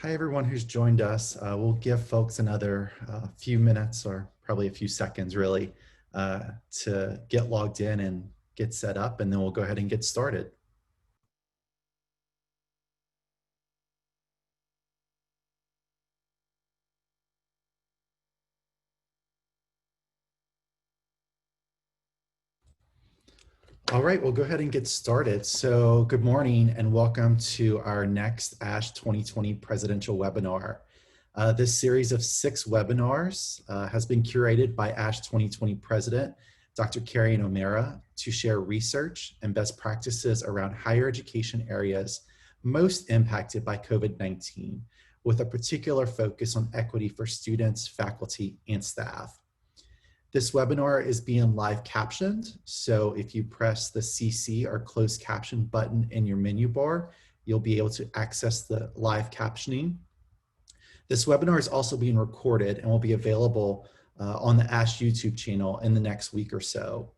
Hi, everyone who's joined us. We'll give folks another few minutes or probably a few seconds really to get logged in and get set up, and then we'll go ahead and get started. All right, we'll go ahead and get started. So good morning and welcome to our next ASHE 2020 presidential webinar. This series of 6 webinars has been curated by ASHE 2020 President, Dr. Carrie O'Mara, to share research and best practices around higher education areas most impacted by COVID-19, with a particular focus on equity for students, faculty, and staff. This webinar is being live captioned, so if you press the CC or closed caption button in your menu bar, you'll be able to access the live captioning. This webinar is also being recorded and will be available on the ASHE YouTube channel in the next week or so.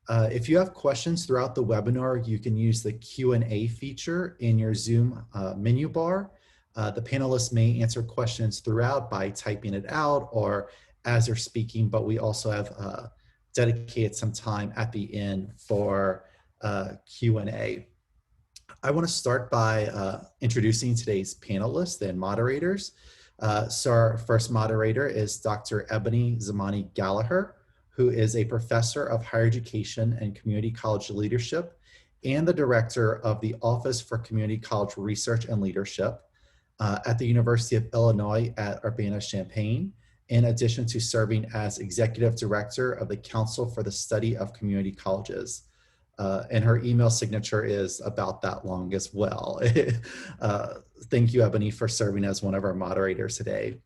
If you have questions throughout the webinar, you can use the Q&A feature in your Zoom menu bar. The panelists may answer questions throughout by typing it out or as they're speaking, but we also have dedicated some time at the end for Q&A. I want to start by introducing today's panelists and moderators. So our first moderator is Dr. Eboni Zamani-Gallaher, who is a professor of higher education and community college leadership and the director of the Office for Community College Research and Leadership at the University of Illinois at Urbana-Champaign, in addition to serving as executive director of the Council for the Study of Community Colleges. And her email signature is about that long as well. Thank you, Eboni, for serving as one of our moderators today.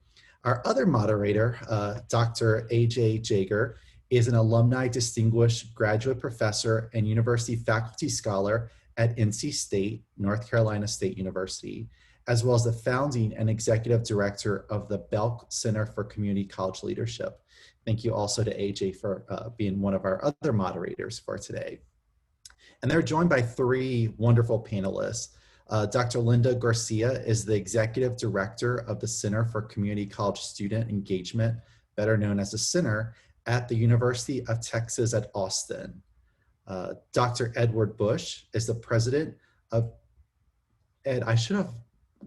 Our other moderator, Dr. A.J. Jaeger, is an alumni distinguished graduate professor and university faculty scholar at NC State, North Carolina State University, as well as the founding and executive director of the Belk Center for Community College Leadership. Thank you also to AJ for being one of our other moderators for today. And they're joined by 3 wonderful panelists. Dr. Linda Garcia is the executive director of the Center for Community College Student Engagement, better known as the Center, at the University of Texas at Austin. Dr. Edward Bush is the president of, Ed, I should have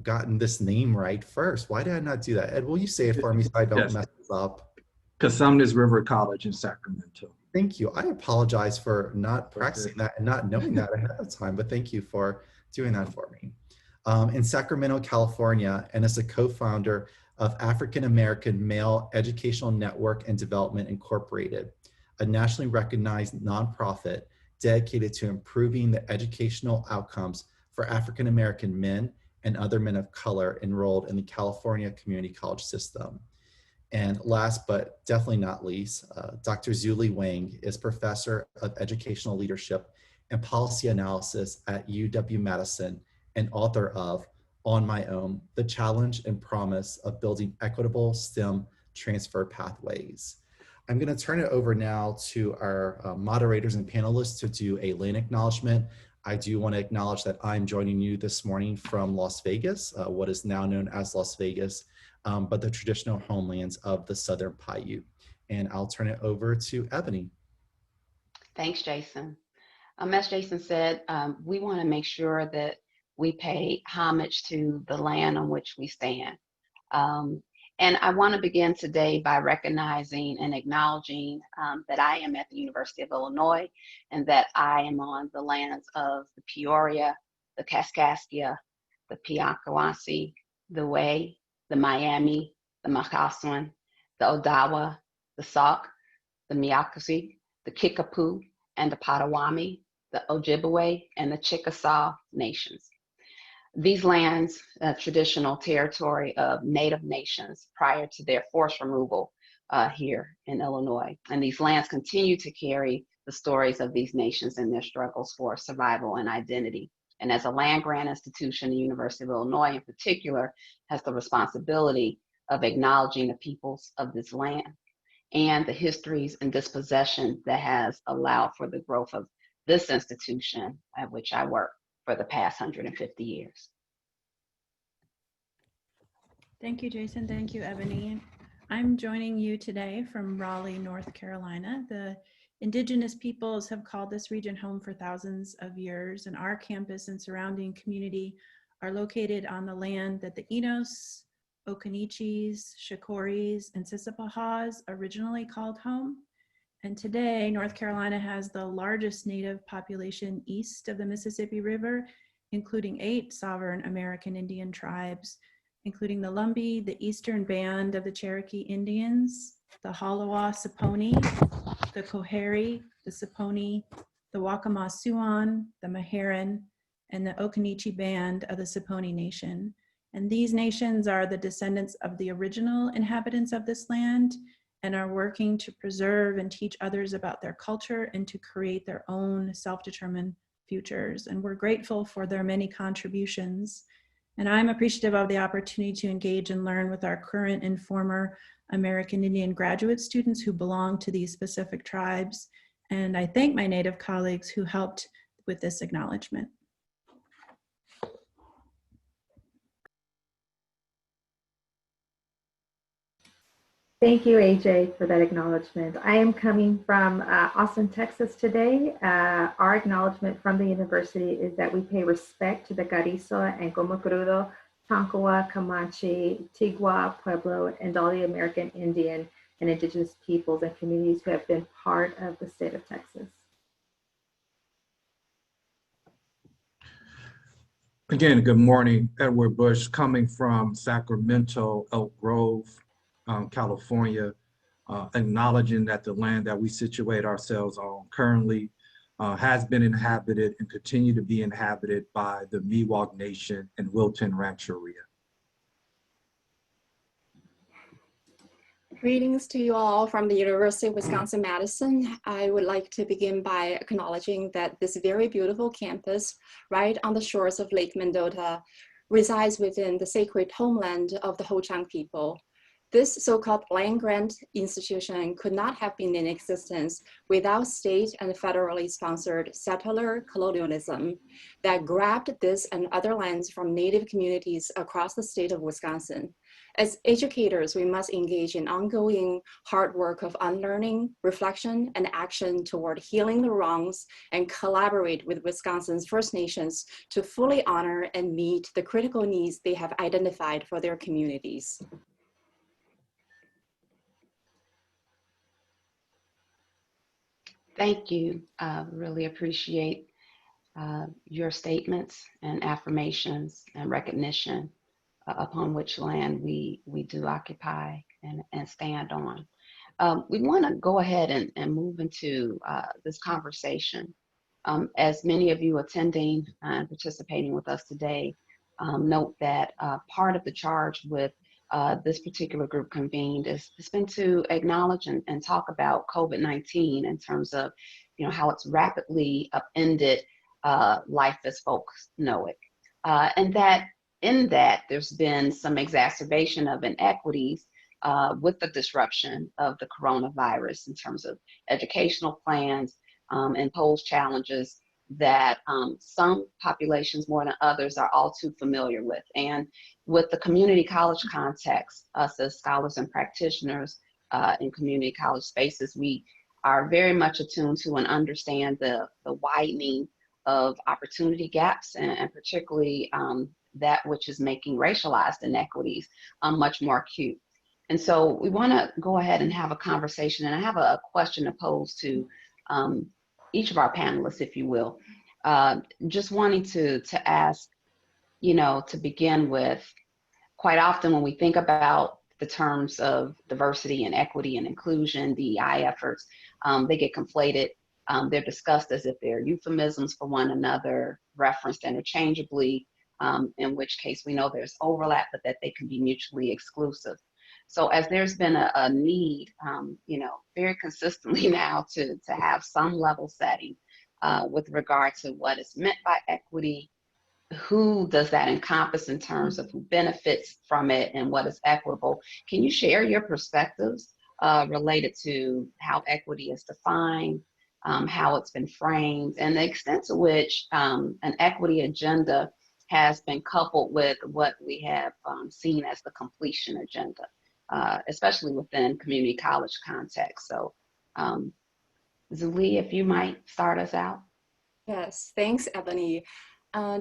gotten this name right first. Why did I not do that? Ed, will you say it for me so I don't mess this up? Casumnes River College in Sacramento. Thank you. I apologize for not practicing that and not knowing that ahead of time, but thank you for doing that for me. In Sacramento, California, and as a co-founder of African American Male Educational Network and Development Incorporated, a nationally recognized nonprofit dedicated to improving the educational outcomes for African American men and other men of color enrolled in the California community college system. And last but definitely not least, Dr. Zuli Wang is professor of educational leadership and policy analysis at UWMadison and author of On My Own, The Challenge and Promise of Building Equitable STEM Transfer Pathways. I'm going to turn it over now to our moderators and panelists to do a land acknowledgement. I do want to acknowledge that I'm joining you this morning from Las Vegas, what is now known as Las Vegas, but the traditional homelands of the Southern Paiute. And I'll turn it over to Eboni. Thanks, Jason. As Jason said, we want to make sure that we pay homage to the land on which we stand. And I want to begin today by recognizing and acknowledging that I am at the University of Illinois and that I am on the lands of the Peoria, the Kaskaskia, the Piakawasi, the Way, the Miami, the Macassan, the Odawa, the Sauk, the Miakusi, the Kickapoo, and the Potawatomi, the Ojibwe, and the Chickasaw nations. These lands, traditional territory of Native nations prior to their forced removal here in Illinois. And these lands continue to carry the stories of these nations and their struggles for survival and identity. And as a land-grant institution, the University of Illinois in particular has the responsibility of acknowledging the peoples of this land and the histories and dispossession that has allowed for the growth of this institution at which I work for the past 150 years. Thank you, Jason. Thank you, Ebony. I'm joining you today from Raleigh, North Carolina. The indigenous peoples have called this region home for thousands of years, and our campus and surrounding community are located on the land that the Enos, Occaneechees, Shakoris, and Sisapahas originally called home. And today, North Carolina has the largest Native population east of the Mississippi River, including 8 sovereign American Indian tribes, including the Lumbee, the Eastern Band of the Cherokee Indians, the Holowa-Saponi, the Coharie, the Saponi, the Waccamaw-Siouan, the Meherrin, and the Occaneechee Band of the Saponi Nation. And these nations are the descendants of the original inhabitants of this land and are working to preserve and teach others about their culture and to create their own self-determined futures. And we're grateful for their many contributions. And I'm appreciative of the opportunity to engage and learn with our current and former American Indian graduate students who belong to these specific tribes. And I thank my Native colleagues who helped with this acknowledgement. Thank you, AJ, for that acknowledgement. I am coming from Austin, Texas today. Our acknowledgement from the university is that we pay respect to the Carrizo and Comecrudo, Tonkawa, Comanche, Tigua, Pueblo, and all the American Indian and indigenous peoples and communities who have been part of the state of Texas. Again, good morning. Edward Bush coming from Sacramento, Elk Grove, California, acknowledging that the land that we situate ourselves on currently has been inhabited and continue to be inhabited by the Miwok Nation and Wilton Rancheria. Greetings to you all from the University of Wisconsin-Madison. I would like to begin by acknowledging that this very beautiful campus right on the shores of Lake Mendota resides within the sacred homeland of the Ho-Chunk people. This so-called land-grant institution could not have been in existence without state and federally sponsored settler colonialism that grabbed this and other lands from Native communities across the state of Wisconsin. As educators, we must engage in ongoing hard work of unlearning, reflection, and action toward healing the wrongs and collaborate with Wisconsin's First Nations to fully honor and meet the critical needs they have identified for their communities. Thank you. Really appreciate your statements and affirmations and recognition upon which land we do occupy and stand on. We want to go ahead and move into this conversation. As many of you attending and participating with us today note that part of the charge with this particular group convened has been to acknowledge and talk about COVID-19 in terms of, how it's rapidly upended life as folks know it. And that in that there's been some exacerbation of inequities with the disruption of the coronavirus in terms of educational plans, imposed challenges that some populations more than others are all too familiar with. And with the community college context, us as scholars and practitioners in community college spaces, we are very much attuned to and understand the widening of opportunity gaps and particularly that which is making racialized inequities much more acute. And so we want to go ahead and have a conversation, and I have a question to pose to each of our panelists, if you will. Just wanting to ask, to begin with, quite often when we think about the terms of diversity and equity and inclusion, DEI efforts, they get conflated. They're discussed as if they're euphemisms for one another, referenced interchangeably, in which case we know there's overlap, but that they can be mutually exclusive. So as there's been a need, very consistently now to have some level setting with regard to what is meant by equity, who does that encompass in terms of who benefits from it and what is equitable. Can you share your perspectives related to how equity is defined, how it's been framed, and the extent to which an equity agenda has been coupled with what we have seen as the completion agenda, especially within community college context. So Zuli, if you might start us out. Yes, thanks, Ebony.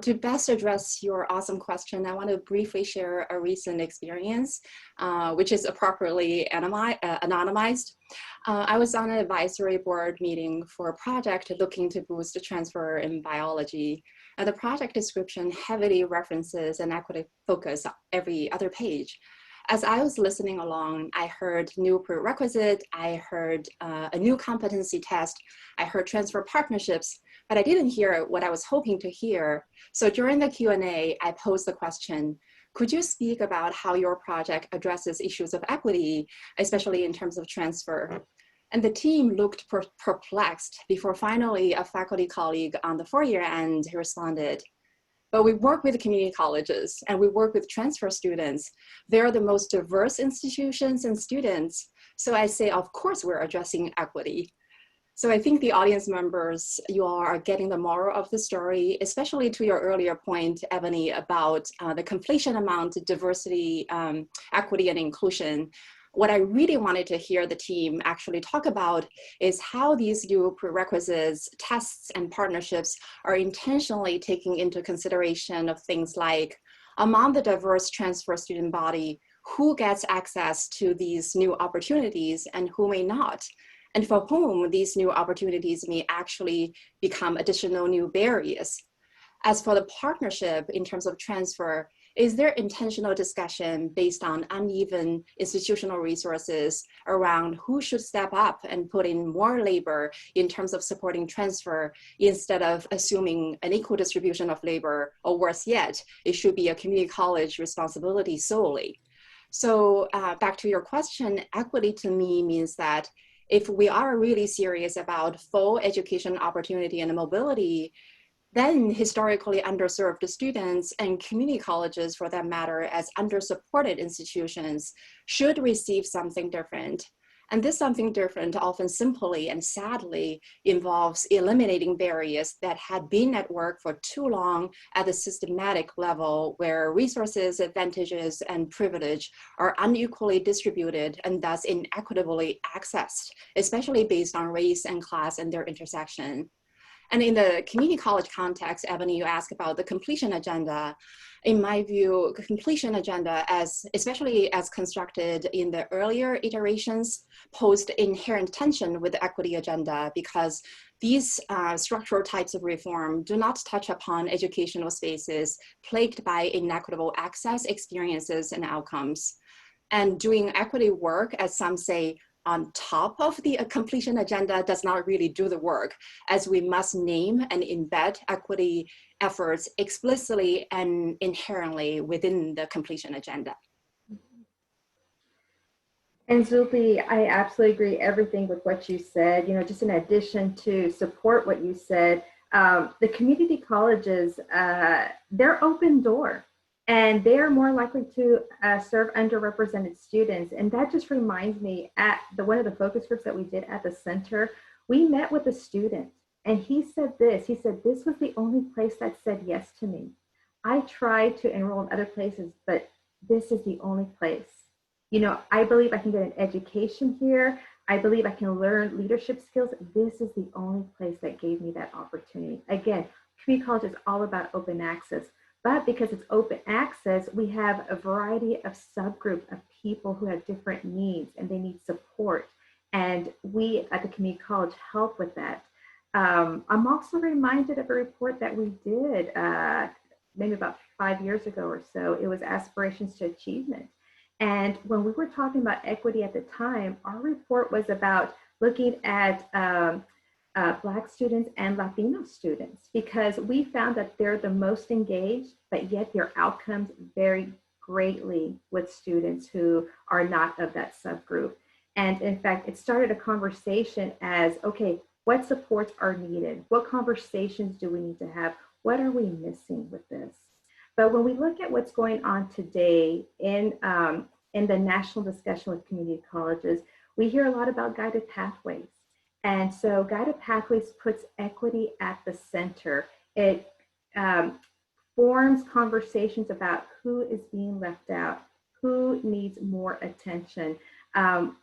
To best address your awesome question, I want to briefly share a recent experience, which is appropriately anonymized. I was on an advisory board meeting for a project looking to boost the transfer in biology. And the project description heavily references an equity focus every other page. As I was listening along, I heard new prerequisite, I heard a new competency test, I heard transfer partnerships, but I didn't hear what I was hoping to hear. So during the Q&A, I posed the question, could you speak about how your project addresses issues of equity, especially in terms of transfer? And the team looked perplexed before finally a faculty colleague on the 4-year end responded, but we work with community colleges and we work with transfer students. They're the most diverse institutions and students. So I say, of course, we're addressing equity. So I think the audience members, you all are getting the moral of the story, especially to your earlier point, Ebony, about the completion amount, diversity, equity, and inclusion. What I really wanted to hear the team actually talk about is how these new prerequisites, tests, and partnerships are intentionally taking into consideration of things like, among the diverse transfer student body, who gets access to these new opportunities and who may not, and for whom these new opportunities may actually become additional new barriers. As for the partnership in terms of transfer, is there intentional discussion based on uneven institutional resources around who should step up and put in more labor in terms of supporting transfer instead of assuming an equal distribution of labor, or worse yet, it should be a community college responsibility solely? So back to your question, equity to me means that if we are really serious about full education opportunity and mobility, then historically underserved students and community colleges, for that matter, as under-supported institutions, should receive something different. And this something different often simply and sadly involves eliminating barriers that had been at work for too long at the systematic level, where resources, advantages, and privilege are unequally distributed and thus inequitably accessed, especially based on race and class and their intersection. And in the community college context, Ebony, you asked about the completion agenda. In my view, completion agenda, especially as constructed in the earlier iterations, posed inherent tension with the equity agenda because these structural types of reform do not touch upon educational spaces plagued by inequitable access, experiences, and outcomes. And doing equity work, as some say, on top of the completion agenda does not really do the work, as we must name and embed equity efforts explicitly and inherently within the completion agenda. And Zupi, I absolutely agree everything with what you said. You know, just in addition to support what you said, the community colleges, they're open door. And they are more likely to serve underrepresented students. And that just reminds me, at one of the focus groups that we did at the center, we met with a student and he said this was the only place that said yes to me. I tried to enroll in other places, but this is the only place. You know, I believe I can get an education here. I believe I can learn leadership skills. This is the only place that gave me that opportunity. Again, community college is all about open access. But because it's open access, we have a variety of subgroups of people who have different needs and they need support. And we at the community college help with that. I'm also reminded of a report that we did maybe about 5 years ago or so. It was Aspirations to Achievement. And when we were talking about equity at the time, our report was about looking at Black students and Latino students, because we found that they're the most engaged, but yet their outcomes vary greatly with students who are not of that subgroup. And in fact, it started a conversation as, okay, what supports are needed? What conversations do we need to have? What are we missing with this? But when we look at what's going on today in the national discussion with community colleges, we hear a lot about guided pathways. And so Guided Pathways puts equity at the center. It forms conversations about who is being left out, who needs more attention.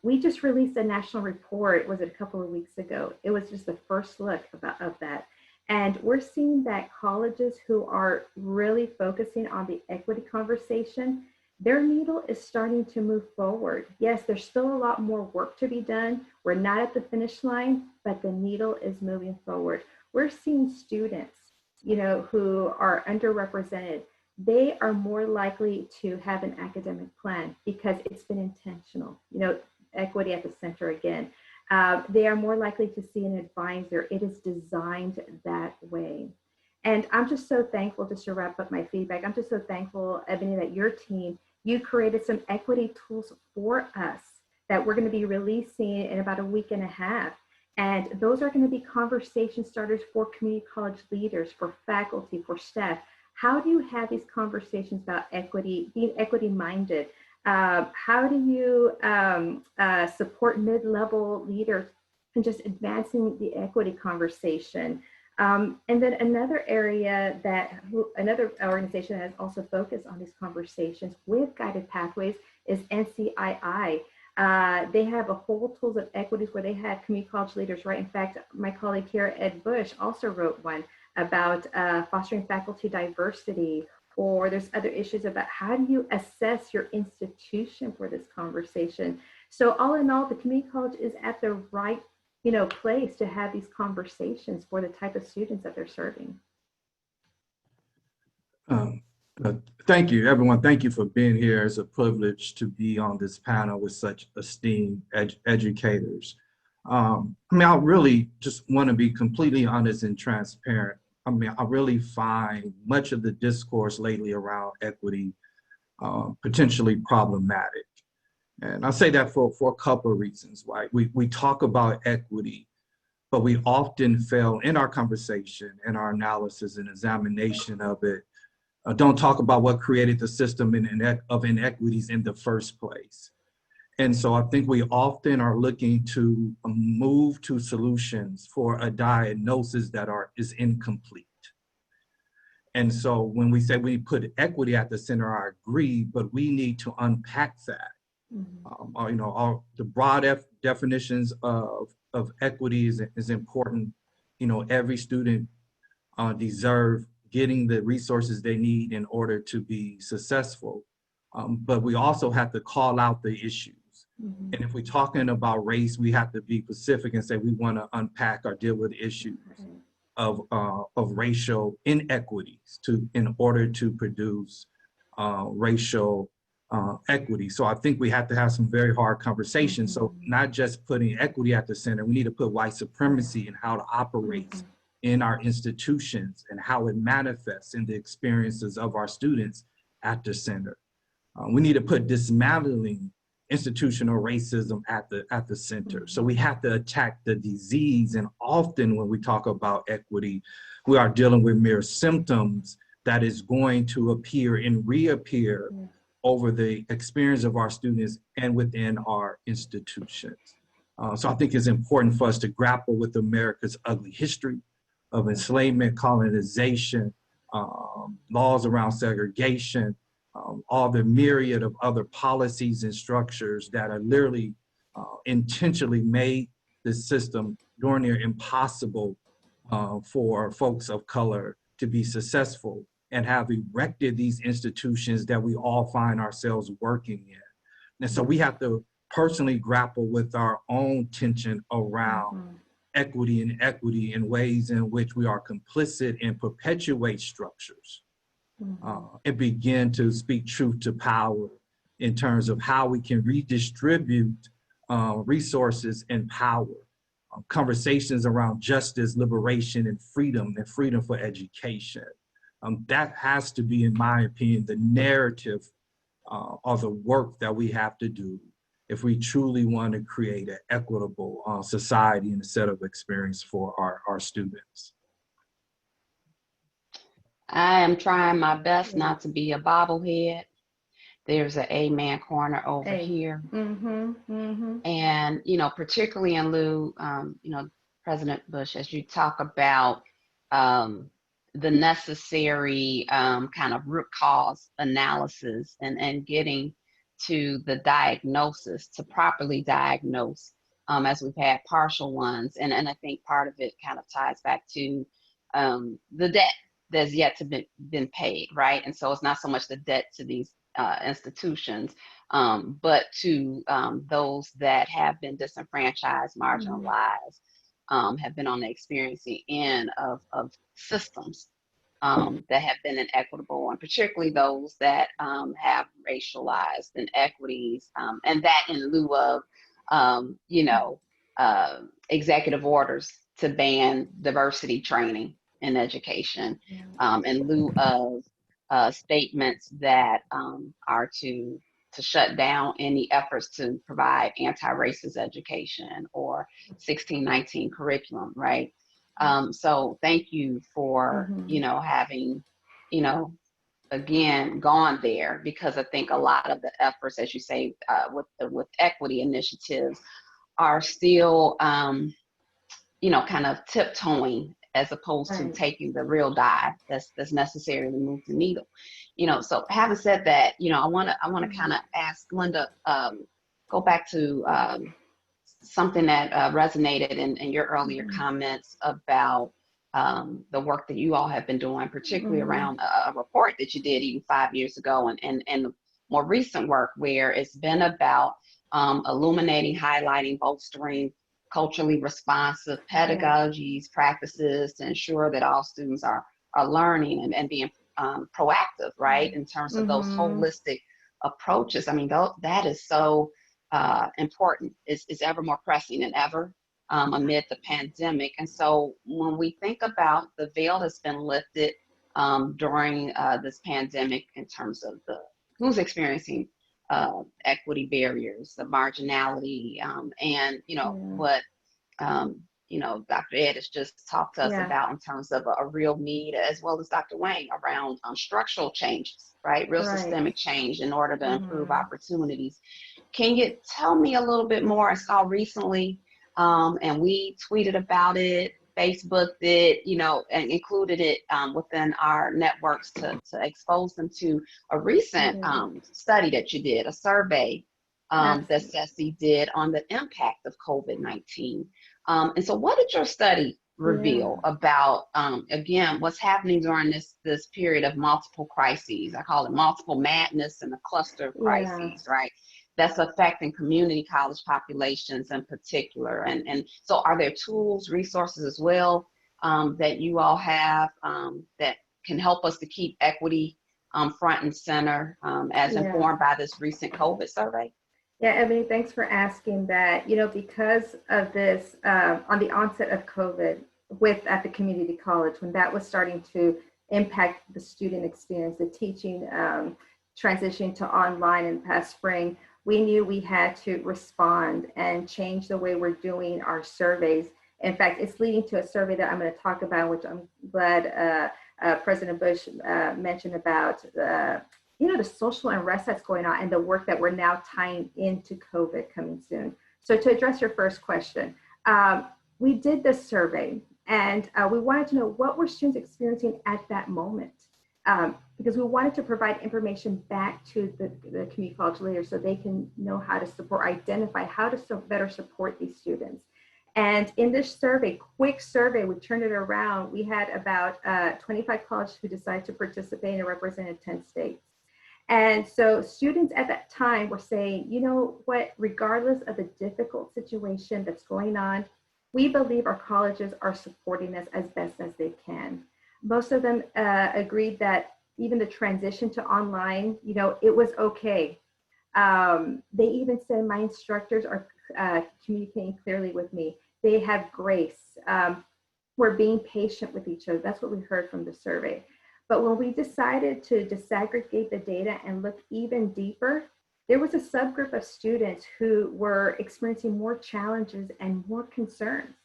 We just released a national report, was it a couple of weeks ago? It was just the first look of that. And we're seeing that colleges who are really focusing on the equity conversation, their needle is starting to move forward. Yes, there's still a lot more work to be done. We're not at the finish line, but the needle is moving forward. We're seeing students, who are underrepresented. They are more likely to have an academic plan because it's been intentional, equity at the center again. They are more likely to see an advisor. It is designed that way. And I'm just so thankful, just to wrap up my feedback, I'm just so thankful, Eboni, that your team, you created some equity tools for us that we're going to be releasing in about a week and a half. And those are going to be conversation starters for community college leaders, for faculty, for staff. How do you have these conversations about equity, being equity minded? How do you support mid-level leaders and just advancing the equity conversation? And then another area that another organization that has also focused on these conversations with guided pathways is NCII. They have a whole tools of equities where they have community college leaders, right? In fact, my colleague here, Ed Bush, also wrote one about fostering faculty diversity, or there's other issues about how do you assess your institution for this conversation. So all in all, the community college is at the right place to have these conversations for the type of students that they're serving. Thank you, everyone. Thank you for being here. It's a privilege to be on this panel with such esteemed educators. I really just want to be completely honest and transparent. I really find much of the discourse lately around equity potentially problematic. And I say that for a couple of reasons, right? We talk about equity, but we often fail in our conversation and our analysis and examination of it. Don't talk about what created the system of inequities in the first place. And so I think we often are looking to move to solutions for a diagnosis that is incomplete. And so when we say we put equity at the center, I agree, but we need to unpack that. Mm-hmm. The broad definitions of equity is important. Every student deserves getting the resources they need in order to be successful. But we also have to call out the issues. Mm-hmm. And if we're talking about race, we have to be specific and say we want to unpack or deal with issues of racial inequities in order to produce racial equity. So I think we have to have some very hard conversations. Mm-hmm. So not just putting equity at the center, we need to put white supremacy and how it operates. Mm-hmm. in our institutions and how it manifests in the experiences of our students at the center. We need to put dismantling institutional racism at the center. So we have to attack the disease, and often when we talk about equity, we are dealing with mere symptoms that is going to appear and reappear over the experience of our students and within our institutions. So I think it's important for us to grapple with America's ugly history of enslavement, colonization, laws around segregation, all the myriad of other policies and structures that are literally intentionally made the system darn near impossible for folks of color to be successful, and have erected these institutions that we all find ourselves working in. And so we have to personally grapple with our own tension around equity and equity in ways in which we are complicit and perpetuate structures, and begin to speak truth to power in terms of how we can redistribute resources and power. Conversations around justice, liberation, and freedom for education. That has to be, in my opinion, the narrative or the work that we have to do if we truly want to create an equitable society and a set of experience for our students. I am trying my best not to be a bobblehead. There's an amen corner over here. Mm-hmm, mm-hmm. And, particularly in lieu, President Bush, as you talk about the necessary kind of root cause analysis and getting to the diagnosis to properly diagnose, as we've had partial ones. And I think part of it kind of ties back to the debt that's yet to be been paid, right? And so it's not so much the debt to these institutions, but to those that have been disenfranchised, marginalized, have been on the experiencing end of systems that have been inequitable, and particularly those that have racialized inequities, and that in lieu of, executive orders to ban diversity training in education, in lieu of statements that are to shut down any efforts to provide anti-racist education or 1619 curriculum, right? So thank you for, having, again, gone there, because I think a lot of the efforts, as you say, with equity initiatives are still, kind of tiptoeing as opposed to taking the real dive that's necessary to move the needle. So having said that, I want to kind of ask Linda, go back to something that resonated in your earlier comments about the work that you all have been doing, particularly around a report that you did even 5 years ago, and more recent work where it's been about illuminating, highlighting, bolstering culturally responsive pedagogies, practices to ensure that all students are learning and being proactive, right, in terms of those holistic approaches. I mean, that is so important. Is ever more pressing than ever amid the pandemic. And so when we think about the veil that's been lifted during this pandemic in terms of who's experiencing equity barriers, the marginality, and what Dr. Ed has just talked to us about in terms of a real need, as well as Dr. Wang, around structural changes, right? Real systemic change in order to improve opportunities. Can you tell me a little bit more? I saw recently, and we tweeted about it, Facebooked it, and included it within our networks to expose them to a recent study that you did, a survey that CSCC did on the impact of COVID-19. And so what did your study reveal about, again, what's happening during this period of multiple crises? I call it multiple madness and a cluster of crises, right? That's affecting community college populations in particular. And so are there tools, resources as well that you all have that can help us to keep equity front and center as informed by this recent COVID survey? Yeah, Eboni, thanks for asking that. Because of this, on the onset of COVID at the community college, when that was starting to impact the student experience, the teaching transitioning to online in the past spring, we knew we had to respond and change the way we're doing our surveys. In fact, it's leading to a survey that I'm going to talk about, which I'm glad President Bush mentioned about the social unrest that's going on and the work that we're now tying into COVID coming soon. So to address your first question, we did this survey and we wanted to know what were students experiencing at that moment. Because we wanted to provide information back to the community college leaders so they can know how to identify how to better support these students. And in this survey, quick survey, we turned it around. We had about 25 colleges who decided to participate and represented 10 states. And so students at that time were saying, you know what, regardless of the difficult situation that's going on, we believe our colleges are supporting us as best as they can. Most of them agreed that even the transition to online, it was okay. They even said my instructors are communicating clearly with me. They have grace. We're being patient with each other. That's what we heard from the survey. But when we decided to disaggregate the data and look even deeper, there was a subgroup of students who were experiencing more challenges and more concerns.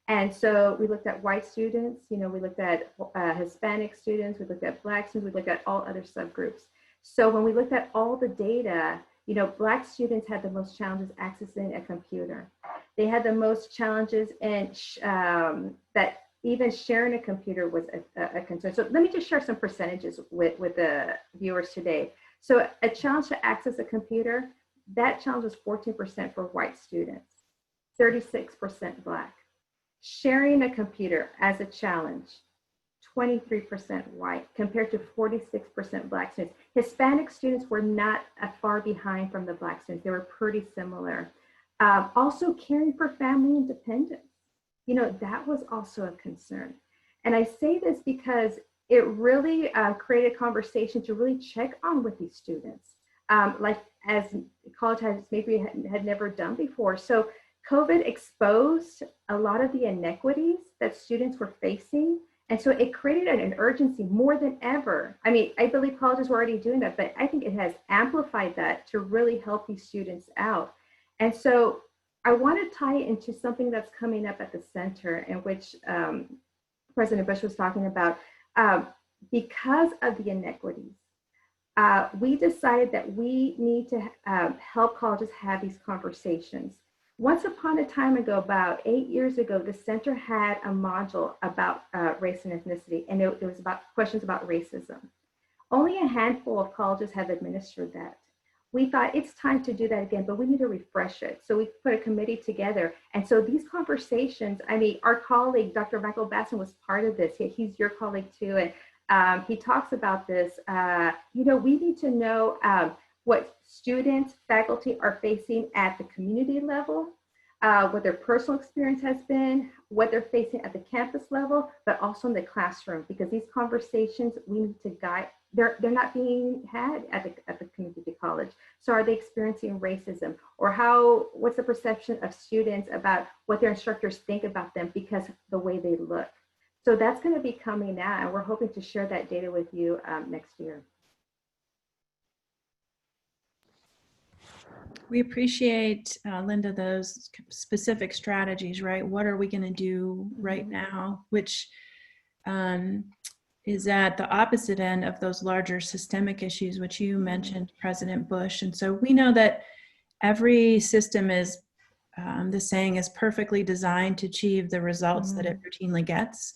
And so we looked at white students, we looked at Hispanic students, we looked at Black students, we looked at all other subgroups. So when we looked at all the data, Black students had the most challenges accessing a computer. They had the most challenges in that even sharing a computer was a concern. So let me just share some percentages with the viewers today. So a challenge to access a computer, that challenge was 14% for white students, 36% Black. Sharing a computer as a challenge, 23% white compared to 46% Black students. Hispanic students were not far behind from the Black students. They were pretty similar. Also caring for family independence. You know, that was also a concern. And I say this because it really created a conversation to really check on with these students, like as college has maybe had never done before. So COVID exposed a lot of the inequities that students were facing. And so it created an urgency more than ever. I mean, I believe colleges were already doing that, but I think it has amplified that to really help these students out. And so I want to tie it into something that's coming up at the center, in which President Bush was talking about. Because of the inequities, we decided that we need to help colleges have these conversations. Once upon a time ago, about 8 years ago, the center had a module about race and ethnicity, and it was about questions about racism. Only a handful of colleges have administered that. We thought it's time to do that again, but we need to refresh it. So we put a committee together. And so these conversations, I mean, our colleague, Dr. Michael Basson, was part of this. He's your colleague too. And he talks about this. You know, we need to know what students, faculty are facing at the community level, what their personal experience has been, what they're facing at the campus level, but also in the classroom, because these conversations we need to guide. They're not being had at the community college. So are they experiencing racism, or what's the perception of students about what their instructors think about them because of the way they look? So that's going to be coming out, and we're hoping to share that data with you next year. We appreciate, Linda, those specific strategies, right? What are we going to do right now, which is at the opposite end of those larger systemic issues, which you mentioned, President Bush. And so we know that every system is, the saying is perfectly designed to achieve the results that it routinely gets.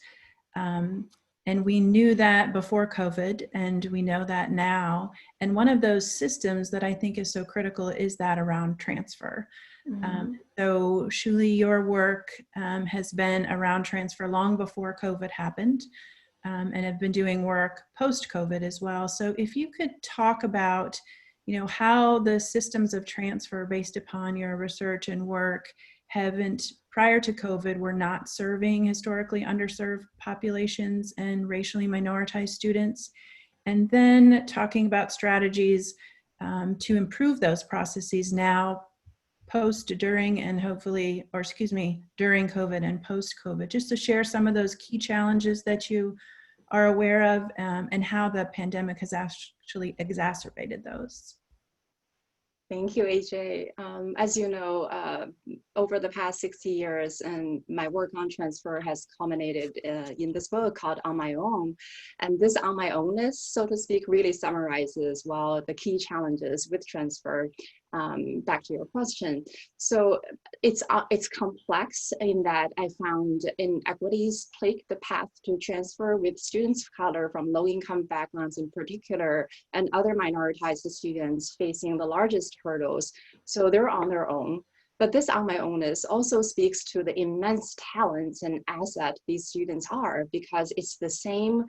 And we knew that before COVID, and we know that now. And one of those systems that I think is so critical is that around transfer. So Shuli, your work has been around transfer long before COVID happened, and have been doing work post-COVID as well. So if you could talk about, you know, how the systems of transfer based upon your research and work prior to COVID, were not serving historically underserved populations and racially minoritized students. And then talking about strategies to improve those processes now, post, during, and hopefully, or excuse me, during COVID and post-COVID, just to share some of those key challenges that you are aware of and how the pandemic has actually exacerbated those. Thank you, AJ. As you know, over the past 60 years, and my work on transfer has culminated in this book called On My Own. And this on my ownness, so to speak, really summarizes, well, the key challenges with transfer. Back to your question. So it's complex in that I found inequities plague the path to transfer, with students of color from low-income backgrounds in particular, and other minoritized students facing the largest hurdles. So they're on their own. But this on my ownness also speaks to the immense talents and asset these students are, because it's the same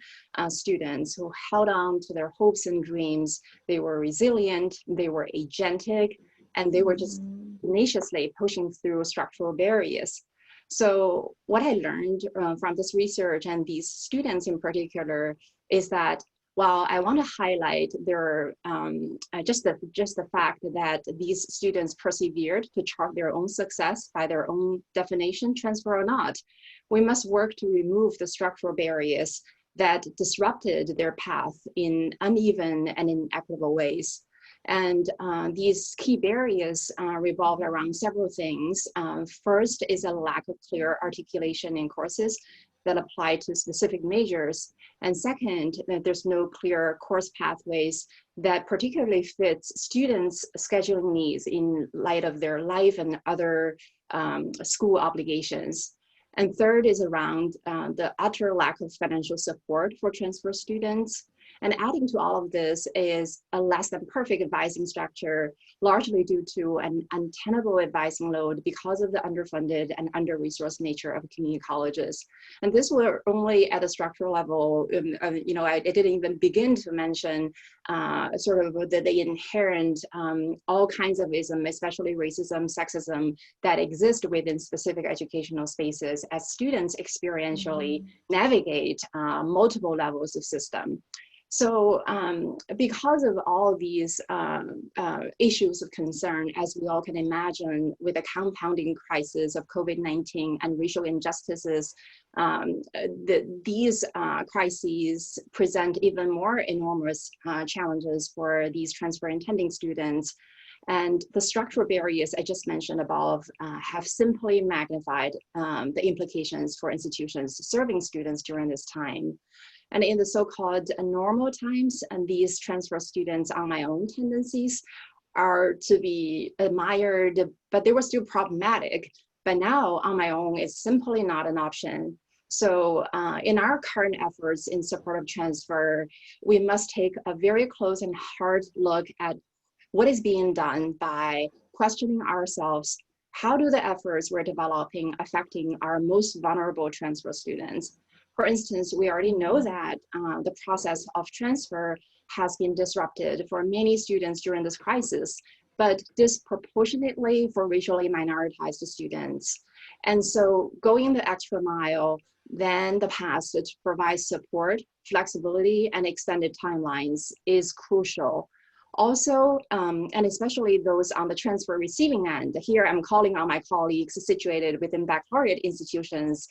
students who held on to their hopes and dreams. They were resilient, they were agentic, and they were just tenaciously pushing through structural barriers. So what I learned from this research, and these students in particular, is that while I want to highlight their just the fact that these students persevered to chart their own success by their own definition, transfer or not, we must work to remove the structural barriers that disrupted their path in uneven and inequitable ways. And these key barriers revolve around several things. First is a lack of clear articulation in courses that apply to specific majors. And second, that there's no clear course pathways that particularly fits students' scheduling needs in light of their life and other school obligations. And third is around the utter lack of financial support for transfer students. And adding to all of this is a less than perfect advising structure, largely due to an untenable advising load because of the underfunded and under-resourced nature of community colleges. And this were only at a structural level. I didn't even begin to mention sort of the inherent all kinds of ism, especially racism, sexism, that exist within specific educational spaces as students experientially navigate multiple levels of system. So because of all of these issues of concern, as we all can imagine, with a compounding crisis of COVID-19 and racial injustices, these crises present even more enormous challenges for these transfer intending students. And the structural barriers I just mentioned above have simply magnified the implications for institutions serving students during this time. And in the so-called normal times, and these transfer students on my own tendencies are to be admired, but they were still problematic. But now on my own, it's simply not an option. So in our current efforts in support of transfer, we must take a very close and hard look at what is being done by questioning ourselves. How do the efforts we're developing affecting our most vulnerable transfer students? For instance, we already know that the process of transfer has been disrupted for many students during this crisis, but disproportionately for racially minoritized students. And so going the extra mile, then the passage provides support, flexibility, and extended timelines is crucial. Also, and especially those on the transfer receiving end, here I'm calling on my colleagues situated within baccalaureate institutions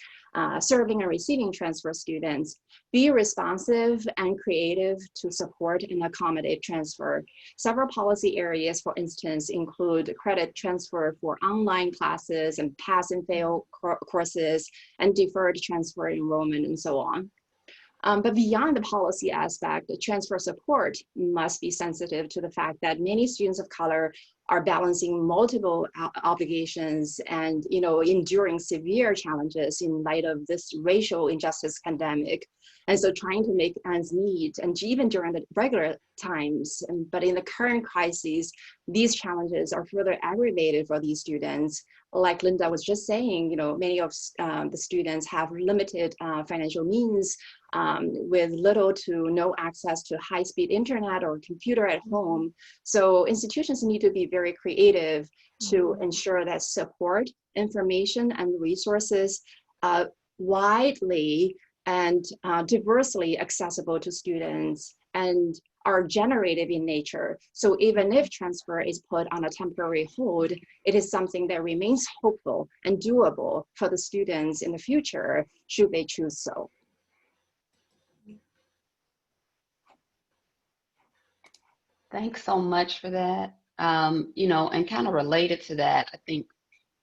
serving and receiving transfer students, be responsive and creative to support and accommodate transfer. Several policy areas, for instance, include credit transfer for online classes and pass and fail courses and deferred transfer enrollment and so on. But beyond the policy aspect, the transfer support must be sensitive to the fact that many students of color are balancing multiple obligations and enduring severe challenges in light of this racial injustice pandemic. And so trying to make ends meet, and even during the regular times, but in the current crises, these challenges are further aggravated for these students. Like Linda was just saying, many of the students have limited financial means with little to no access to high-speed internet or computer at home. So institutions need to be very creative to ensure that support, information, and resources widely and diversely accessible to students and are generative in nature. So even if transfer is put on a temporary hold, it is something that remains hopeful and doable for the students in the future, should they choose so. Thanks so much for that. And kind of related to that, I think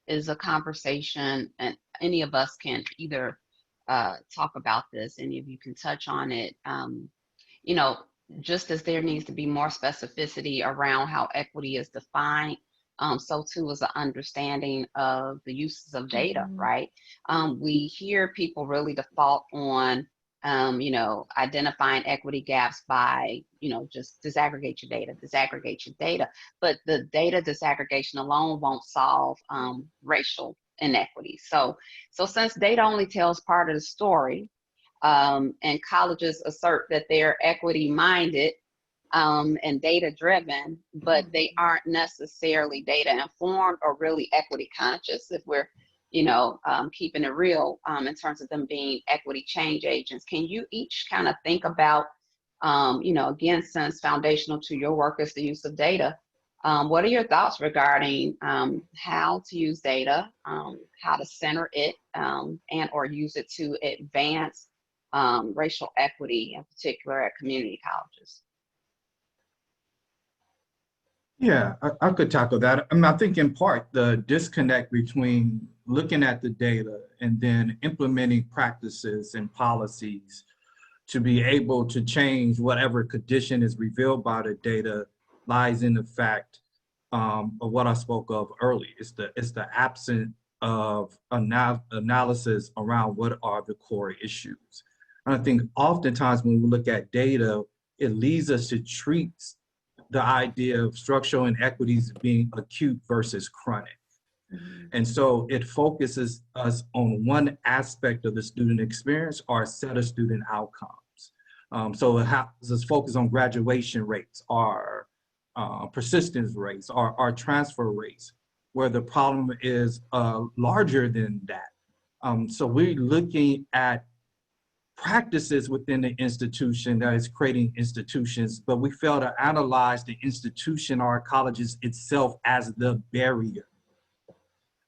is a conversation, and any of us can either talk about this, any of you can touch on it. Just as there needs to be more specificity around how equity is defined, so too is an understanding of the uses of data, right? We hear people really default on identifying equity gaps by, just disaggregate your data. But the data disaggregation alone won't solve racial inequities. So since data only tells part of the story, and colleges assert that they're equity minded and data driven, but they aren't necessarily data informed or really equity conscious, if we're keeping it real in terms of them being equity change agents. Can you each kind of think about, again, since foundational to your work is the use of data, what are your thoughts regarding how to use data, how to center it and or use it to advance racial equity, in particular at community colleges? Yeah, I could tackle that. I think in part the disconnect between looking at the data and then implementing practices and policies to be able to change whatever condition is revealed by the data lies in the fact of what I spoke of earlier. It's the absence of analysis around what are the core issues. And I think oftentimes when we look at data, it leads us to treat the idea of structural inequities being acute versus chronic. And so it focuses us on one aspect of the student experience or a set of student outcomes. So it has us focus on graduation rates, our persistence rates, our transfer rates, where the problem is larger than that. So we're looking at practices within the institution that is creating institutions, but we fail to analyze the institution or colleges itself as the barrier.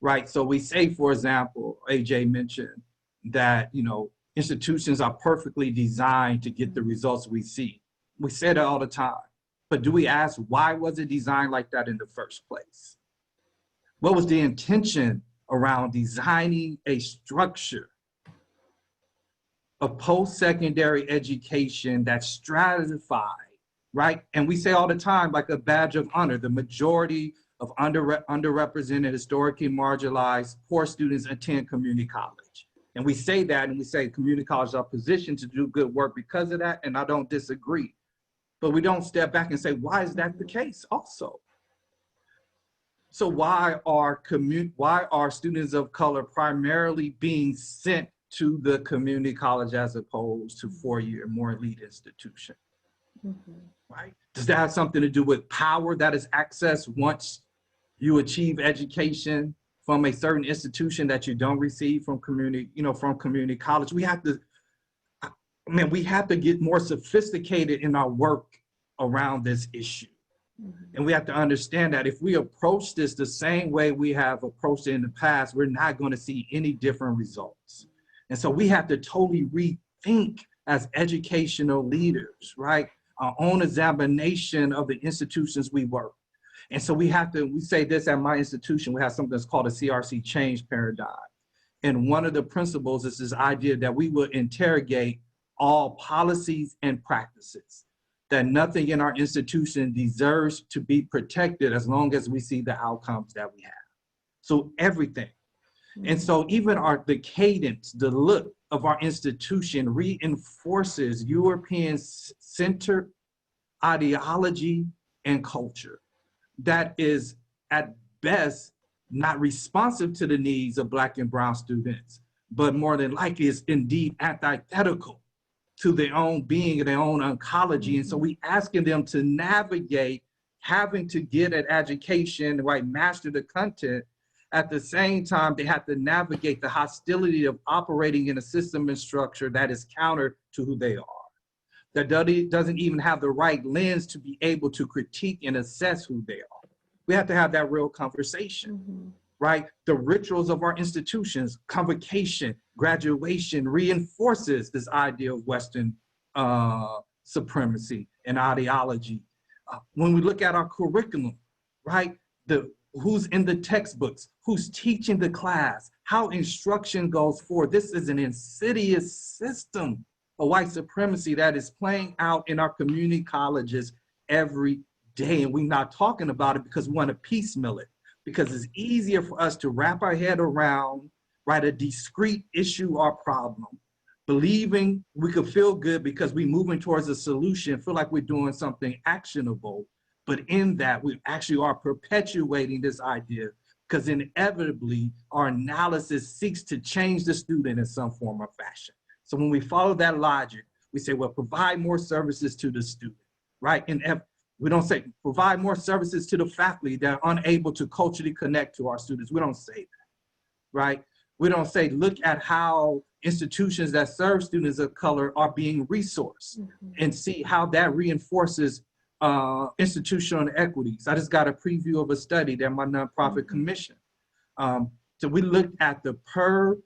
Right, so we say, for example, AJ mentioned that, you know, institutions are perfectly designed to get the results we see. We say that all the time, but do we ask why was it designed like that in the first place? What was the intention around designing a structure of post-secondary education that's stratified, right? And we say all the time, like a badge of honor, the majority of underrepresented, historically marginalized, poor students attend community college. And we say that, and we say community colleges are positioned to do good work because of that, and I don't disagree. But we don't step back and say, why is that the case also? So why are students of color primarily being sent to the community college as opposed to four-year more elite institution? Right? Does that have something to do with power that is accessed once you achieve education from a certain institution that you don't receive from community, from community college? We have to get more sophisticated in our work around this issue. And we have to understand that if we approach this the same way we have approached it in the past, we're not going to see any different results. And so we have to totally rethink as educational leaders, right? Our own examination of the institutions we work. And so we say this at my institution, we have something that's called a CRC change paradigm. And one of the principles is this idea that we will interrogate all policies and practices, that nothing in our institution deserves to be protected as long as we see the outcomes that we have. So everything. And so even the cadence, the look of our institution reinforces European-centered ideology and culture that is at best not responsive to the needs of Black and Brown students, but more than likely is indeed antithetical to their own being and their own oncology. And so we asking them to navigate having to get an education, right, master the content. At the same time, they have to navigate the hostility of operating in a system and structure that is counter to who they are, that doesn't even have the right lens to be able to critique and assess who they are. We have to have that real conversation, right? The rituals of our institutions, convocation, graduation, reinforces this idea of Western supremacy and ideology. When we look at our curriculum, right? Who's in the textbooks, who's teaching the class, how instruction goes forward. This is an insidious system of white supremacy that is playing out in our community colleges every day. And we're not talking about it because we want to piecemeal it, because it's easier for us to wrap our head around, right, a discrete issue or problem, believing we could feel good because we're moving towards a solution, feel like we're doing something actionable. But in that, we actually are perpetuating this idea because inevitably our analysis seeks to change the student in some form or fashion. So when we follow that logic, we say, well, provide more services to the student, right? And we don't say provide more services to the faculty that are unable to culturally connect to our students. We don't say that, right? We don't say, look at how institutions that serve students of color are being resourced and see how that reinforces institutional inequities. I just got a preview of a study that my nonprofit commissioned. So we looked at the per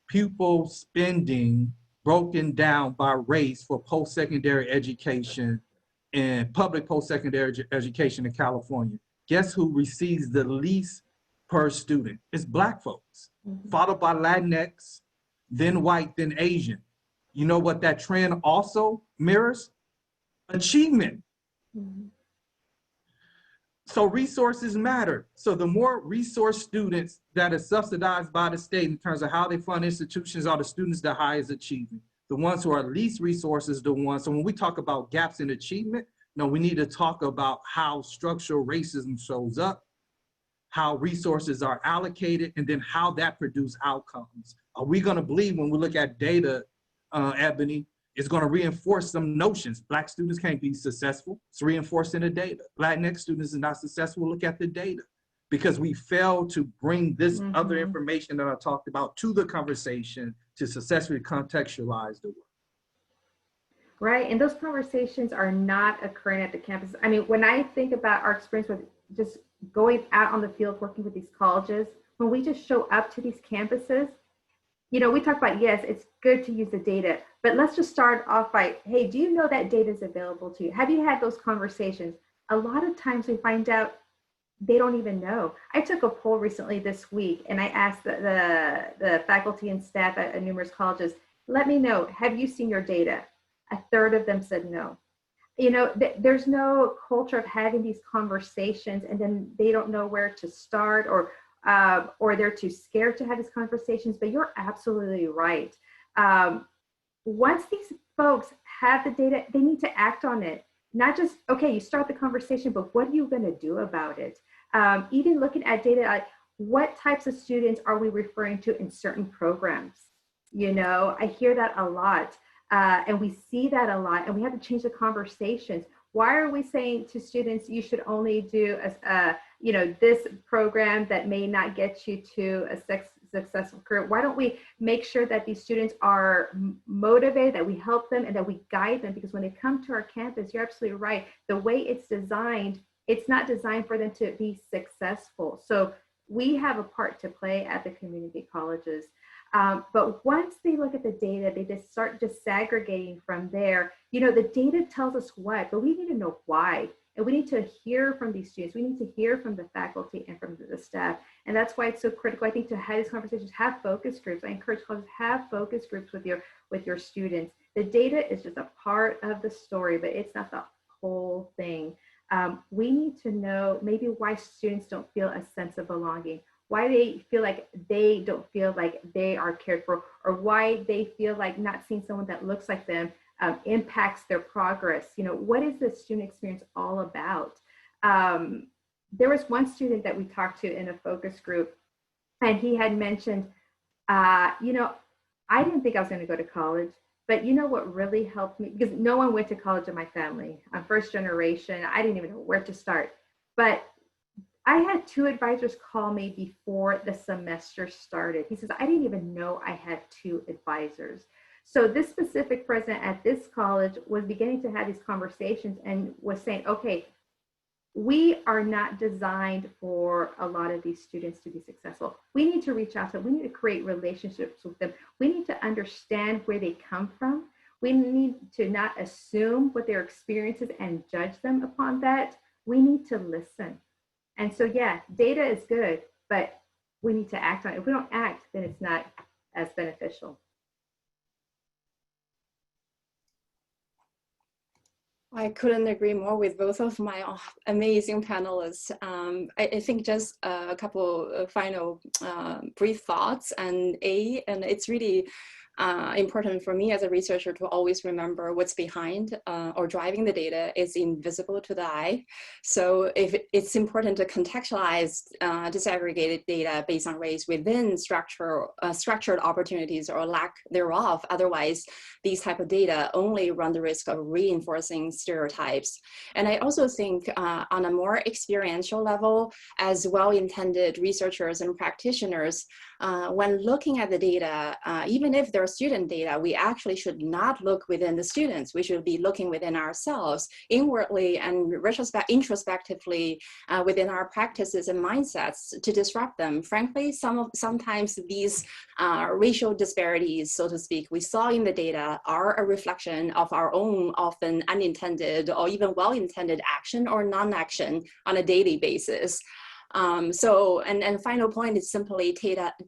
pupil spending broken down by race for post-secondary education and public post-secondary education in California. Guess who receives the least per student? It's Black folks, followed by Latinx, then white, then Asian. You know what that trend also mirrors? Achievement. So resources matter. So the more resource students that are subsidized by the state in terms of how they fund institutions are the students the highest achieving. The ones who are least resources, the ones, so when we talk about gaps in achievement, no, we need to talk about how structural racism shows up, how resources are allocated, and then how that produces outcomes. Are we gonna believe when we look at data, Ebony, it's going to reinforce some notions. Black students can't be successful. It's reinforcing the data. Latinx students are not successful. Look at the data. Because we fail to bring this other information that I talked about to the conversation to successfully contextualize the work. Right, and those conversations are not occurring at the campus. I mean, when I think about our experience with just going out on the field, working with these colleges, when we just show up to these campuses, you know, we talk about, yes, it's good to use the data, but let's just start off by, hey, do you know that data is available to you? Have you had those conversations? A lot of times we find out they don't even know. I took a poll recently this week and I asked the faculty and staff at numerous colleges, let me know, have you seen your data? A third of them said no. You know, there's no culture of having these conversations and then they don't know where to start or they're too scared to have these conversations, but you're absolutely right. Once these folks have the data, they need to act on it. Not just, okay, you start the conversation, but what are you gonna do about it? Even looking at data, like what types of students are we referring to in certain programs? You know, I hear that a lot and we see that a lot and we have to change the conversations. Why are we saying to students, you should only do you know, this program that may not get you to a successful career? Why don't we make sure that these students are motivated, that we help them and that we guide them? Because when they come to our campus, you're absolutely right. The way it's designed, it's not designed for them to be successful. So we have a part to play at the community colleges. But once they look at the data, they just start disaggregating from there. You know, the data tells us what, but we need to know why. And we need to hear from these students. We need to hear from the faculty and from the staff. And that's why it's so critical, I think, to have these conversations, have focus groups. I encourage colleges to have focus groups with your students. The data is just a part of the story, but it's not the whole thing. We need to know maybe why students don't feel a sense of belonging, why they feel like they don't feel like they are cared for, or why they feel like not seeing someone that looks like them impacts their progress. You know, what is the student experience all about? There was one student that we talked to in a focus group, and he had mentioned, you know, I didn't think I was going to go to college, but you know what really helped me? Because no one went to college in my family. I'm first generation. I didn't even know where to start. But I had 2 advisors call me before the semester started. He says, I didn't even know I had 2 advisors. So this specific president at this college was beginning to have these conversations and was saying, okay, we are not designed for a lot of these students to be successful. We need to reach out to them. We need to create relationships with them. We need to understand where they come from. We need to not assume what their experience is and judge them upon that. We need to listen. And so, yeah, data is good, but we need to act on it. If we don't act, then it's not as beneficial. I couldn't agree more with both of my amazing panelists. I think just a couple of final brief thoughts, and it's really important for me as a researcher to always remember what's behind or driving the data is invisible to the eye. So if it's important to contextualize disaggregated data based on race within structured opportunities or lack thereof. Otherwise, these type of data only run the risk of reinforcing stereotypes. And I also think on a more experiential level, as well-intended researchers and practitioners, when looking at the data, even if they're student data, we actually should not look within the students. We should be looking within ourselves, inwardly and introspectively within our practices and mindsets to disrupt them. Frankly, sometimes these racial disparities, so to speak, we saw in the data are a reflection of our own often unintended or even well-intended action or non-action on a daily basis. And final point is simply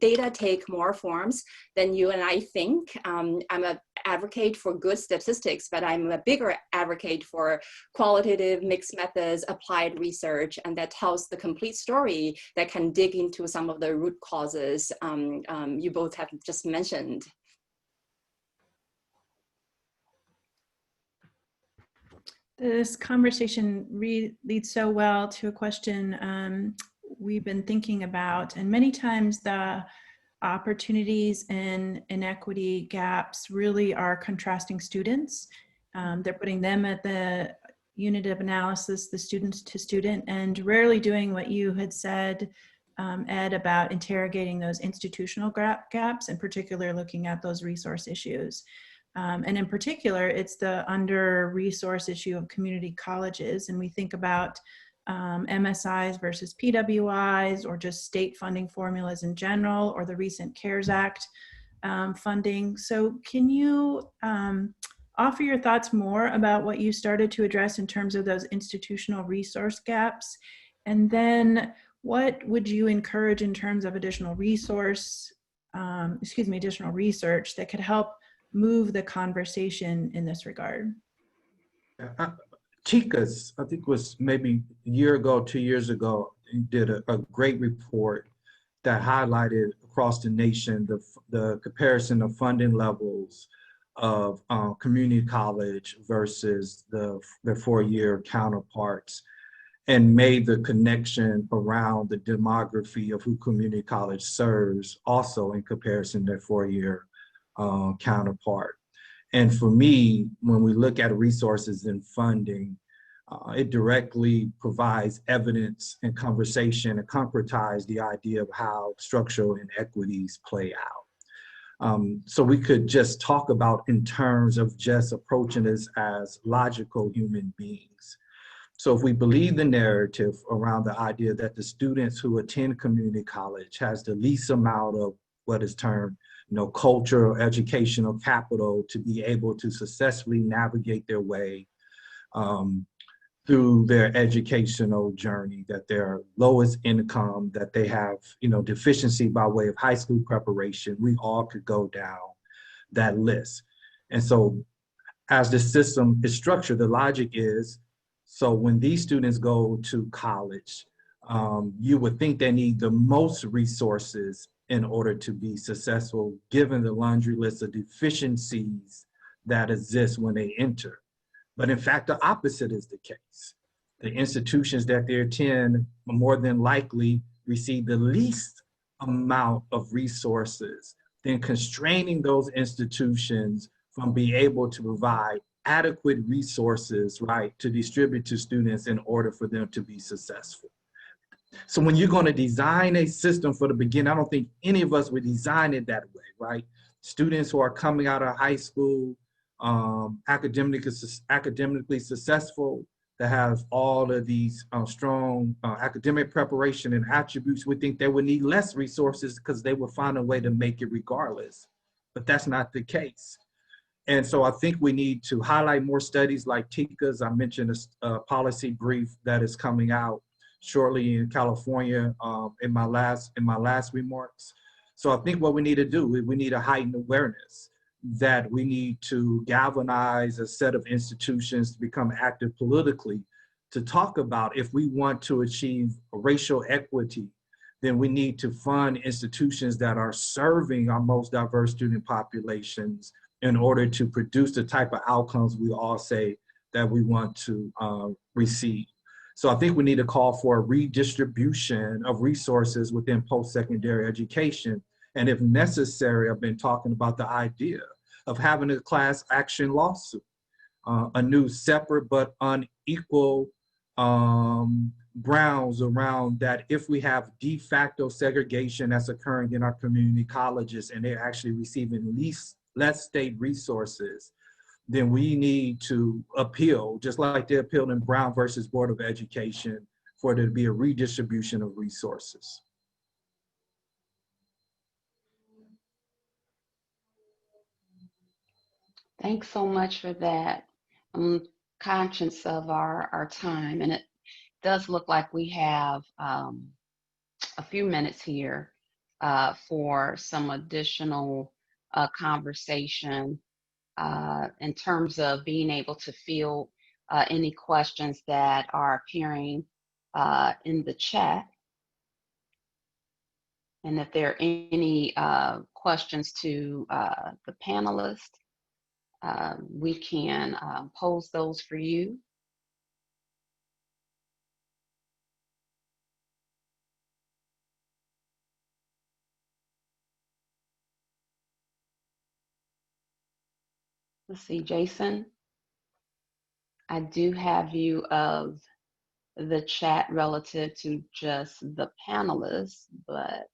data take more forms than you and I think. I'm an advocate for good statistics, but I'm a bigger advocate for qualitative mixed methods, applied research, and that tells the complete story that can dig into some of the root causes you both have just mentioned. This conversation leads so well to a question we've been thinking about, and many times the opportunities and inequity gaps really are contrasting students. They're putting them at the unit of analysis, the students to student, and rarely doing what you had said, Ed, about interrogating those institutional gaps, in particular looking at those resource issues. And in particular, it's the under-resourced issue of community colleges. And we think about MSIs versus PWIs, or just state funding formulas in general, or the recent CARES Act funding. So can you offer your thoughts more about what you started to address in terms of those institutional resource gaps? And then what would you encourage in terms of additional research that could help move the conversation in this regard? TICAS, I think was maybe a year ago, 2 years ago, did a great report that highlighted across the nation the comparison of funding levels of community college versus their four-year counterparts, and made the connection around the demography of who community college serves also in comparison to their four-year counterpart. And for me, when we look at resources and funding, it directly provides evidence and conversation and concretize the idea of how structural inequities play out. So we could just talk about in terms of just approaching this as logical human beings. So if we believe the narrative around the idea that the students who attend community college has the least amount of what is termed cultural, educational capital to be able to successfully navigate their way through their educational journey, that they're lowest income, that they have, deficiency by way of high school preparation, we all could go down that list. And so as the system is structured, the logic is, so when these students go to college, you would think they need the most resources in order to be successful, given the laundry list of deficiencies that exist when they enter. But in fact, the opposite is the case. The institutions that they attend more than likely receive the least amount of resources, then constraining those institutions from being able to provide adequate resources, right, to distribute to students in order for them to be successful. So when you're going to design a system for the beginning, I don't think any of us would design it that way, right? Students who are coming out of high school, academically successful, that have all of these strong academic preparation and attributes, we think they would need less resources because they would find a way to make it regardless. But that's not the case. And so I think we need to highlight more studies like TICA's. I mentioned a policy brief that is coming out shortly in California in my last remarks. So I think what we need to do, we need a heightened awareness that we need to galvanize a set of institutions to become active politically, to talk about if we want to achieve racial equity, then we need to fund institutions that are serving our most diverse student populations in order to produce the type of outcomes we all say that we want to receive. So I think we need to call for a redistribution of resources within post-secondary education. And if necessary, I've been talking about the idea of having a class action lawsuit, a new separate but unequal grounds around that. If we have de facto segregation that's occurring in our community colleges and they're actually receiving less state resources, then we need to appeal, just like they appealed in Brown versus Board of Education, for there to be a redistribution of resources. Thanks so much for that. I'm conscious of our time, and it does look like we have a few minutes here for some additional conversation in terms of being able to field any questions that are appearing in the chat. And if there are any questions to the panelists, we can pose those for you. Let's see, Jason, I do have you of the chat relative to just the panelists, but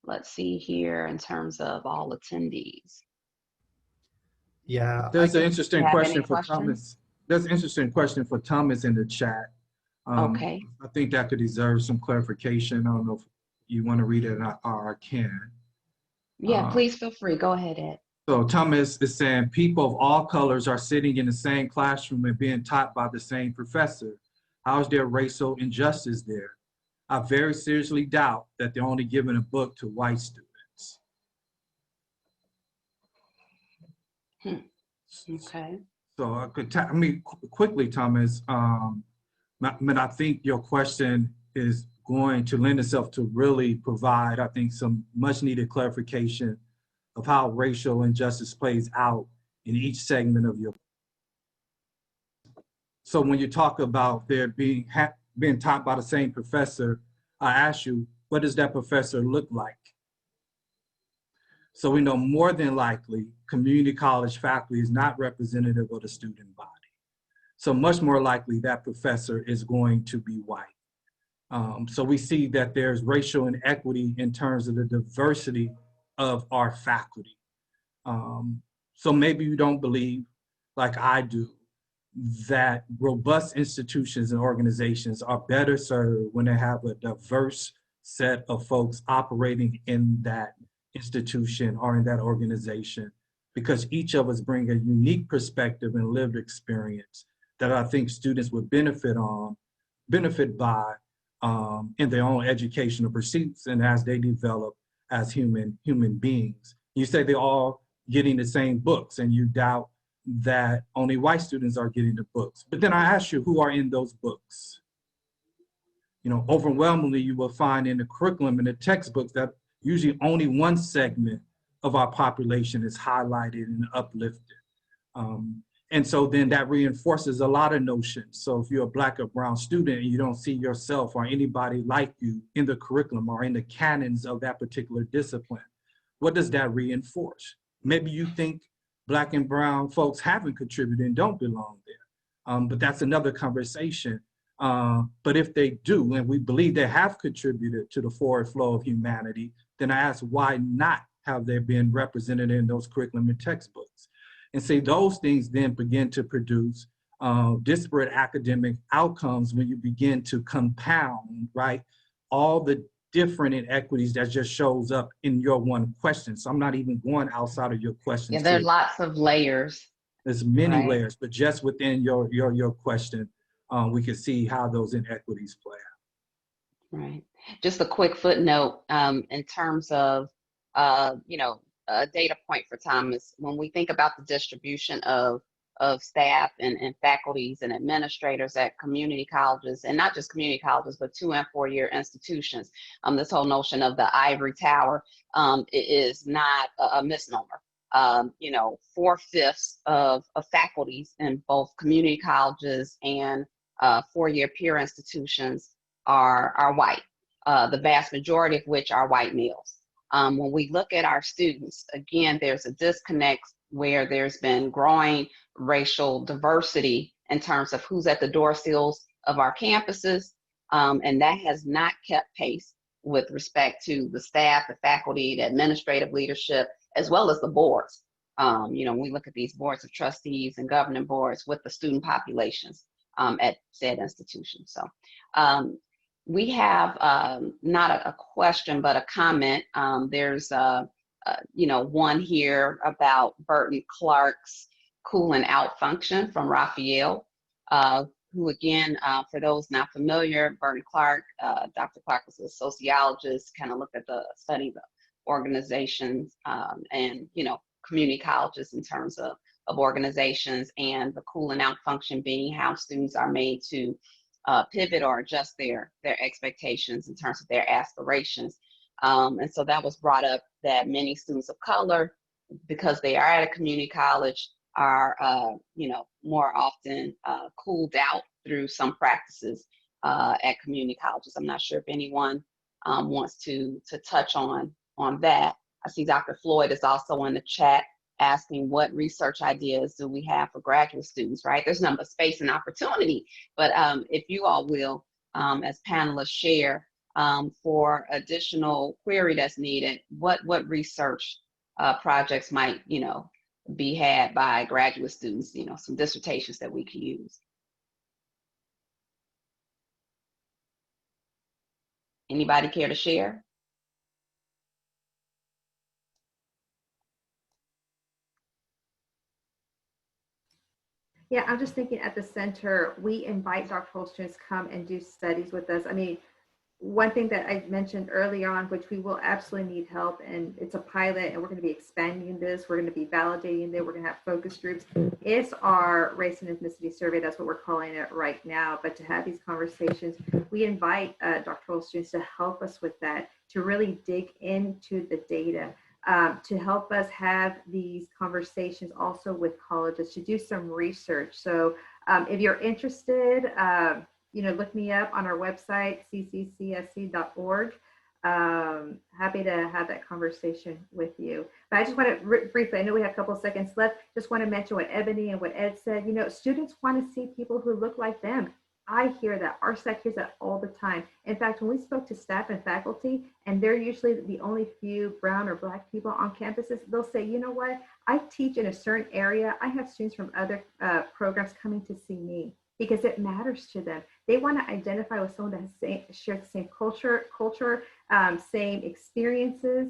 let's see here in terms of all attendees. Yeah, There's an Do interesting you have any question for questions? Thomas. There's an interesting question for Thomas in the chat. Okay. I think that could deserve some clarification. I don't know if you want to read it or I can. Yeah, please feel free. Go ahead, Ed. So Thomas is saying people of all colors are sitting in the same classroom and being taught by the same professor. How is there racial injustice there? I very seriously doubt that they're only giving a book to white students. Okay. So I could, quickly, Thomas, I think your question is going to lend itself to really provide, I think, some much needed clarification of how racial injustice plays out in each segment of your. So when you talk about there being taught by the same professor, I ask you, what does that professor look like? So we know more than likely community college faculty is not representative of the student body. So much more likely that professor is going to be white. So we see that there's racial inequity in terms of the diversity of our faculty. So maybe you don't believe, like I do, that robust institutions and organizations are better served when they have a diverse set of folks operating in that institution or in that organization, because each of us bring a unique perspective and lived experience that I think students would benefit by in their own educational pursuits and as they develop as human beings. You say they're all getting the same books and you doubt that only white students are getting the books. But then I ask you, who are in those books? You know, overwhelmingly you will find in the curriculum and the textbooks that usually only one segment of our population is highlighted and uplifted. And so then that reinforces a lot of notions. So if you're a Black or brown student and you don't see yourself or anybody like you in the curriculum or in the canons of that particular discipline, what does that reinforce? Maybe you think Black and brown folks haven't contributed and don't belong there. But that's another conversation. But if they do, and we believe they have contributed to the forward flow of humanity, then I ask, why not have they been represented in those curriculum and textbooks? And say those things then begin to produce disparate academic outcomes when you begin to compound, right, all the different inequities that just shows up in your one question. So I'm not even going outside of your questions. Yeah, there are lots of layers. There's many right? layers, but just within your question, we can see how those inequities play out. Right. Just a quick footnote in terms of, a data point for Thomas. When we think about the distribution of staff and faculties and administrators at community colleges, and not just community colleges, but 2- and 4-year institutions, this whole notion of the ivory tower is not a misnomer. 4/5 of faculties in both community colleges and 4-year peer institutions are white, the vast majority of which are white males. When we look at our students, again, there's a disconnect where there's been growing racial diversity in terms of who's at the door sills of our campuses, and that has not kept pace with respect to the staff, the faculty, the administrative leadership, as well as the boards. When we look at these boards of trustees and governing boards with the student populations at said institutions. So we have not a question, but a comment. There's one here about Burton Clark's cooling out function from Raphael. who again, for those not familiar, Burton Clark, Dr. Clark was a sociologist, kind of looked at the study of organizations and, you know, community colleges in terms of organizations, and the cooling out function being how students are made to pivot or adjust their expectations in terms of their aspirations. And so that was brought up that many students of color, because they are at a community college, are you know, more often cooled out through some practices at community colleges. I'm not sure if anyone wants to touch on that. I see Dr. Floyd is also in the chat asking what research ideas do we have for graduate students, right? There's none but space and opportunity, but if you all will, as panelists, share for additional query that's needed, what research projects might, you know, be had by graduate students, you know, some dissertations that we could use. Anybody care to share? Yeah, I'm just thinking at the center, we invite doctoral students come and do studies with us. I mean, one thing that I mentioned early on, which we will absolutely need help, and it's a pilot, and we're going to be expanding this, we're going to be validating it, we're going to have focus groups, is our race and ethnicity survey. That's what we're calling it right now. But to have these conversations, we invite doctoral students to help us with that, to really dig into the data, to help us have these conversations also with colleges, to do some research. So if you're interested, you know, look me up on our website, cccsc.org. Happy to have that conversation with you. But I just want to briefly, I know we have a couple of seconds left, just want to mention what Ebony and what Ed said. You know, students want to see people who look like them. I hear that. Our SAC hears that all the time. In fact, when we spoke to staff and faculty, and they're usually the only few brown or Black people on campuses, they'll say, you know what, I teach in a certain area. I have students from other programs coming to see me, because it matters to them. They want to identify with someone that has shared the same culture, same experiences,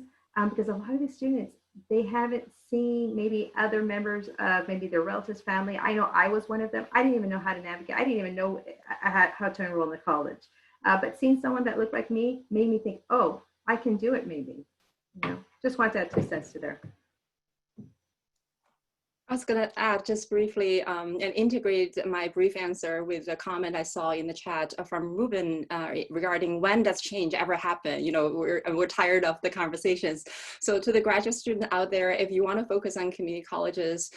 because a lot of the students, they haven't seen maybe other members of maybe their relatives, family. I know I was one of them. I didn't even know how to navigate. I didn't even know how to enroll in the college. But seeing someone that looked like me made me think, oh, I can do it maybe. You know, just want to add 2 cents to there. I was going to add just briefly and integrate my brief answer with a comment I saw in the chat from Ruben regarding when does change ever happen? You know, we're tired of the conversations. So to the graduate student out there, if you want to focus on community colleges,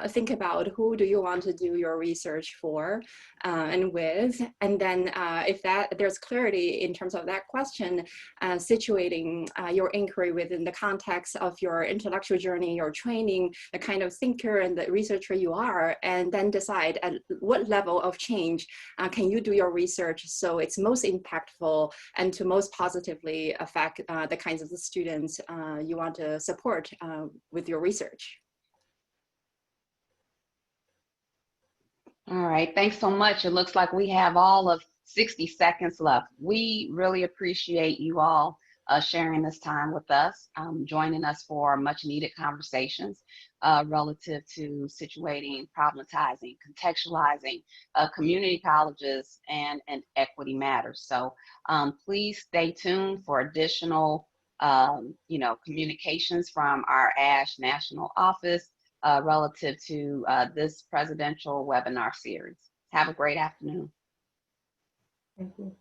think about who do you want to do your research for and with, and then if there's clarity in terms of that question, situating your inquiry within the context of your intellectual journey, your training, the kind of thinker and the researcher you are, and then decide at what level of change can you do your research so it's most impactful and to most positively affect the kinds of the students you want to support with your research. All right, thanks so much. It looks like we have all of 60 seconds left. We really appreciate you all sharing this time with us, joining us for much needed conversations relative to situating, problematizing, contextualizing community colleges and equity matters. So please stay tuned for additional you know, communications from our ASHE National Office relative to this presidential webinar series. Have a great afternoon. Thank you.